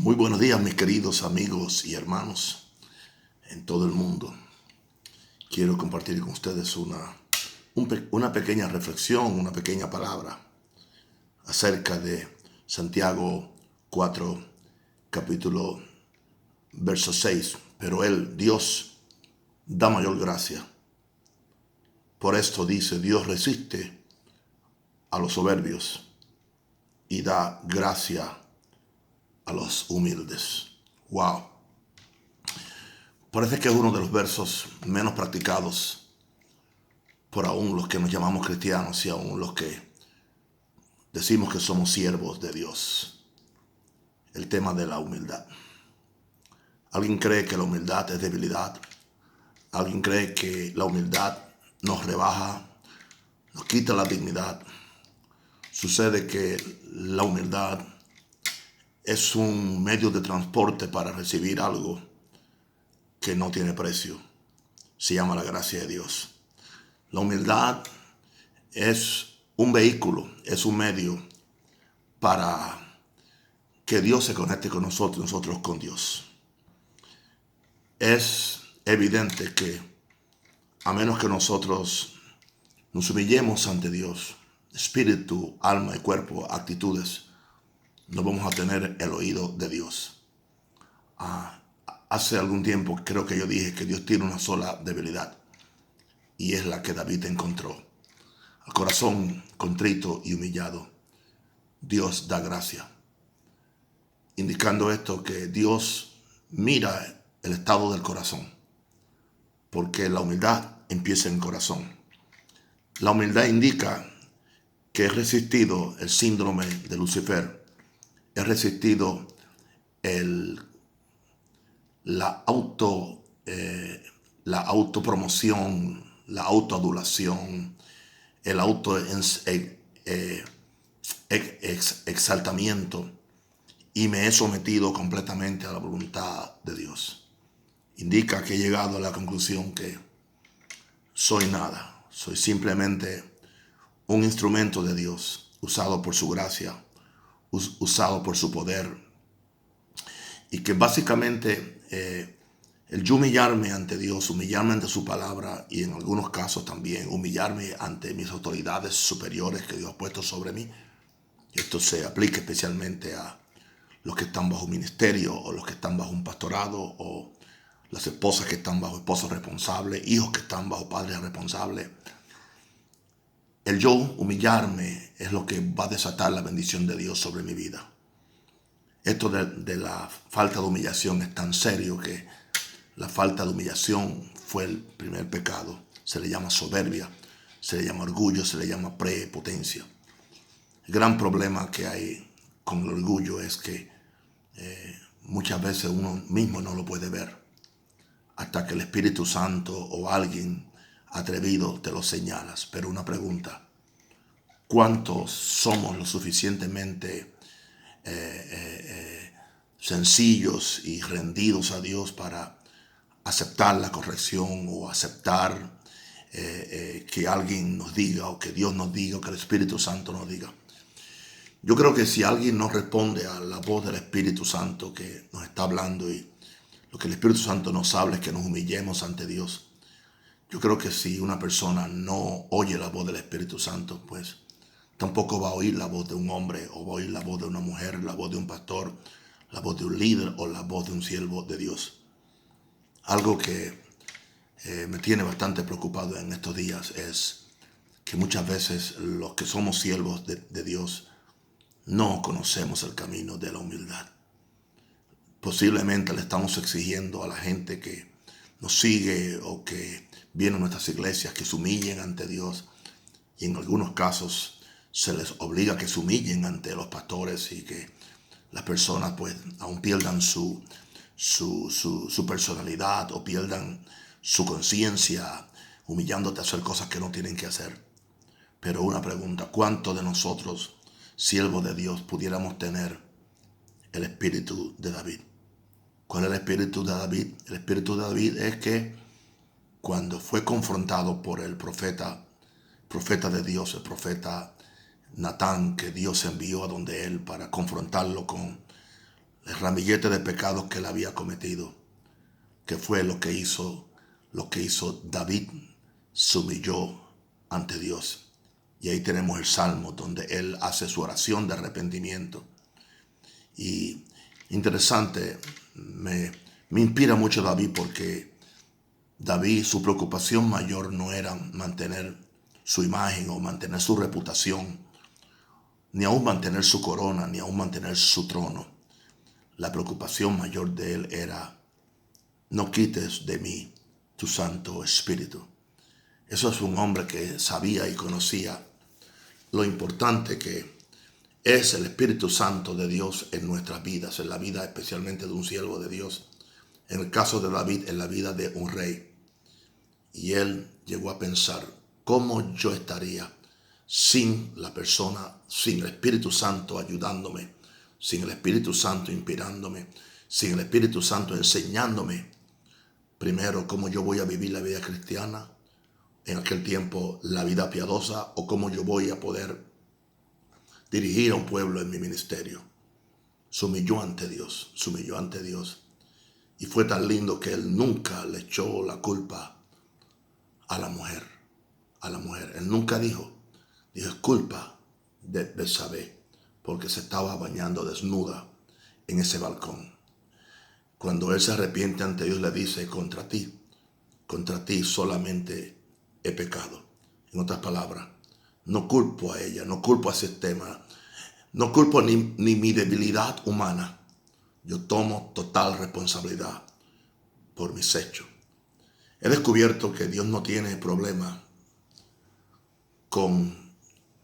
Muy buenos días, mis queridos amigos y hermanos en todo el mundo. Quiero compartir con ustedes una pequeña reflexión, una pequeña palabra acerca de Santiago 4, capítulo verso 6. Pero Dios, da mayor gracia. Por esto dice, Dios resiste a los soberbios y da gracia a los humildes. Wow. Parece que es uno de los versos menos practicados por aún los que nos llamamos cristianos y aún los que decimos que somos siervos de Dios. El tema de la humildad. Alguien cree que la humildad es debilidad. Alguien cree que la humildad nos rebaja, nos quita la dignidad. Sucede que la humildad es un medio de transporte para recibir algo que no tiene precio. Se llama la gracia de Dios. La humildad es un vehículo, es un medio para que Dios se conecte con nosotros, nosotros con Dios. Es evidente que a menos que nosotros nos humillemos ante Dios, espíritu, alma y cuerpo, actitudes, no vamos a tener el oído de Dios. Hace algún tiempo creo que yo dije que Dios tiene una sola debilidad y es la que David encontró. Al corazón contrito y humillado, Dios da gracia. Indicando esto que Dios mira el estado del corazón, porque la humildad empieza en el corazón. La humildad indica que he resistido el síndrome de Lucifer, he resistido la autopromoción, la autoadulación, el exaltamiento, y me he sometido completamente a la voluntad de Dios. Indica que he llegado a la conclusión que soy nada, soy simplemente un instrumento de Dios, usado por su gracia, usado por su poder, y que básicamente el yo humillarme ante Dios, humillarme ante su palabra y en algunos casos también humillarme ante mis autoridades superiores que Dios ha puesto sobre mí. Esto se aplica especialmente a los que están bajo ministerio o los que están bajo un pastorado o las esposas que están bajo esposos responsables, hijos que están bajo padres responsables. El yo humillarme es lo que va a desatar la bendición de Dios sobre mi vida. Esto de la falta de humillación es tan serio que la falta de humillación fue el primer pecado. Se le llama soberbia, se le llama orgullo, se le llama prepotencia. El gran problema que hay con el orgullo es que muchas veces uno mismo no lo puede ver hasta que el Espíritu Santo o alguien atrevido te lo señalas. Pero una pregunta: ¿cuántos somos lo suficientemente sencillos y rendidos a Dios para aceptar la corrección o aceptar que alguien nos diga o que Dios nos diga o que el Espíritu Santo nos diga? Yo creo que si alguien no responde a la voz del Espíritu Santo que nos está hablando, y lo que el Espíritu Santo nos habla es que nos humillemos ante Dios, yo creo que si una persona no oye la voz del Espíritu Santo, pues tampoco va a oír la voz de un hombre o va a oír la voz de una mujer, la voz de un pastor, la voz de un líder o la voz de un siervo de Dios. Algo que me tiene bastante preocupado en estos días es que muchas veces los que somos siervos de Dios no conocemos el camino de la humildad. Posiblemente le estamos exigiendo a la gente que nos sigue o que viene a nuestras iglesias que se humillen ante Dios, y en algunos casos se les obliga a que se humillen ante los pastores y que las personas pues aún pierdan su personalidad o pierdan su conciencia humillándote a hacer cosas que no tienen que hacer. Pero una pregunta: ¿cuántos de nosotros, siervos de Dios, pudiéramos tener el espíritu de David? ¿Cuál es el espíritu de David? El espíritu de David es que cuando fue confrontado por el profeta de Dios, el profeta Natán, que Dios envió a donde él para confrontarlo con el ramillete de pecados que él había cometido, que fue lo que hizo David, se humilló ante Dios. Y ahí tenemos el Salmo donde él hace su oración de arrepentimiento. Y interesante, me inspira mucho David, porque David, su preocupación mayor no era mantener su imagen o mantener su reputación, ni aún mantener su corona, ni aún mantener su trono. La preocupación mayor de él era: no quites de mí tu Santo Espíritu. Eso es un hombre que sabía y conocía lo importante que es el Espíritu Santo de Dios en nuestras vidas, en la vida especialmente de un siervo de Dios. En el caso de David, en la vida de un rey. Y él llegó a pensar: ¿cómo yo estaría sin la persona, sin el Espíritu Santo ayudándome, sin el Espíritu Santo inspirándome, sin el Espíritu Santo enseñándome primero cómo yo voy a vivir la vida cristiana, en aquel tiempo la vida piadosa, o cómo yo voy a poder dirigir a un pueblo en mi ministerio? Se humilló ante Dios, se humilló ante Dios. Y fue tan lindo que él nunca le echó la culpa a la mujer, Él nunca dijo es culpa de Betsabé, porque se estaba bañando desnuda en ese balcón. Cuando él se arrepiente ante Dios, le dice: contra ti solamente he pecado. En otras palabras, no culpo a ella, no culpo al sistema, no culpo ni mi debilidad humana. Yo tomo total responsabilidad por mis hechos. He descubierto que Dios no tiene problema con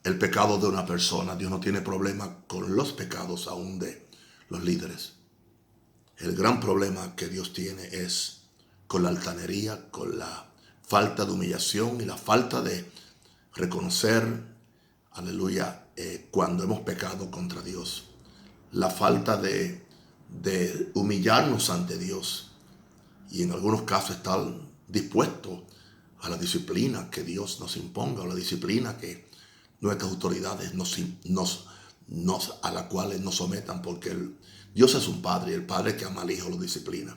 el pecado de una persona. Dios no tiene problema con los pecados aún de los líderes. El gran problema que Dios tiene es con la altanería, con la falta de humillación y la falta de reconocer, aleluya, cuando hemos pecado contra Dios. La falta de humillarnos ante Dios, y en algunos casos estar dispuesto a la disciplina que Dios nos imponga, o la disciplina que nuestras autoridades a la cual nos sometan, porque Dios es un padre, y el padre que ama al hijo lo disciplina.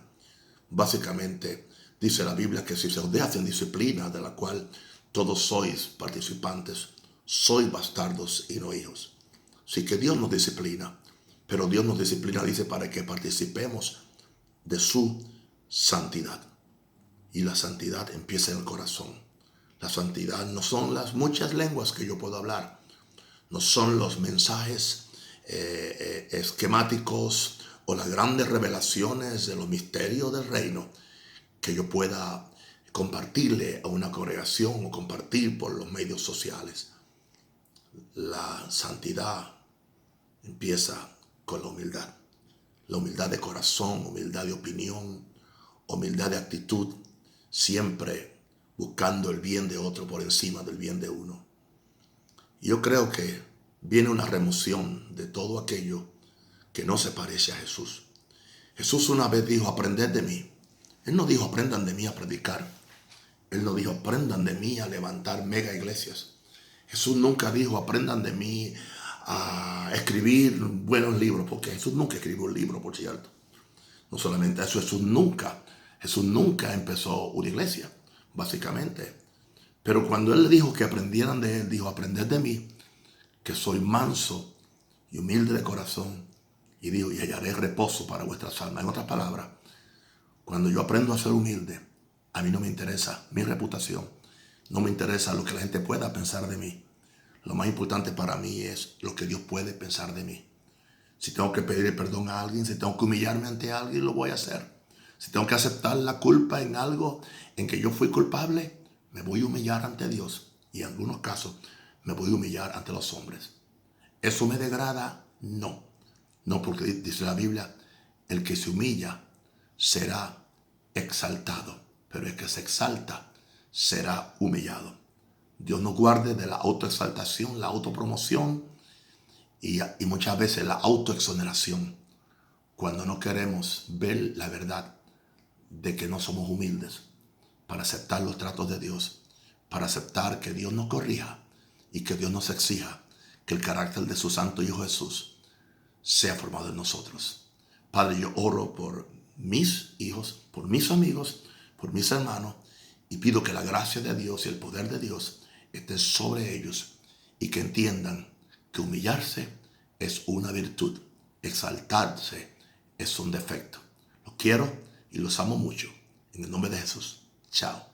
Básicamente dice la Biblia que si se os deja sin disciplina, de la cual todos sois participantes, sois bastardos y no hijos. Así que Dios nos disciplina, pero Dios nos disciplina, dice, para que participemos de su santidad. Y la santidad empieza en el corazón. La santidad no son las muchas lenguas que yo puedo hablar, no son los mensajes esquemáticos o las grandes revelaciones de los misterios del reino que yo pueda compartirle a una congregación o compartir por los medios sociales. La santidad empieza con la humildad de corazón, humildad de opinión, humildad de actitud, siempre buscando el bien de otro por encima del bien de uno. Yo creo que viene una remoción de todo aquello que no se parece a Jesús. Jesús una vez dijo: aprended de mí. Él no dijo: aprendan de mí a predicar. Él no dijo: aprendan de mí a levantar mega iglesias. Jesús nunca dijo: aprendan de mí a escribir buenos libros, porque Jesús nunca escribió un libro, por cierto. No solamente eso, Jesús nunca empezó una iglesia, básicamente. Pero cuando él dijo que aprendieran de él, dijo: aprended de mí, que soy manso y humilde de corazón, y dijo: y hallaré reposo para vuestras almas. En otras palabras, cuando yo aprendo a ser humilde, a mí no me interesa mi reputación, no me interesa lo que la gente pueda pensar de mí. Lo más importante para mí es lo que Dios puede pensar de mí. Si tengo que pedir perdón a alguien, si tengo que humillarme ante alguien, lo voy a hacer. Si tengo que aceptar la culpa en algo en que yo fui culpable, me voy a humillar ante Dios. Y en algunos casos me voy a humillar ante los hombres. ¿Eso me degrada? No. No, porque dice la Biblia: el que se humilla será exaltado, pero el que se exalta será humillado. Dios nos guarde de la autoexaltación, la autopromoción y muchas veces la autoexoneración, cuando no queremos ver la verdad de que no somos humildes para aceptar los tratos de Dios, para aceptar que Dios nos corrija y que Dios nos exija que el carácter de su Santo Hijo Jesús sea formado en nosotros. Padre, yo oro por mis hijos, por mis amigos, por mis hermanos, y pido que la gracia de Dios y el poder de Dios esté sobre ellos y que entiendan que humillarse es una virtud, exaltarse es un defecto. Los quiero y los amo mucho. En el nombre de Jesús. Chao.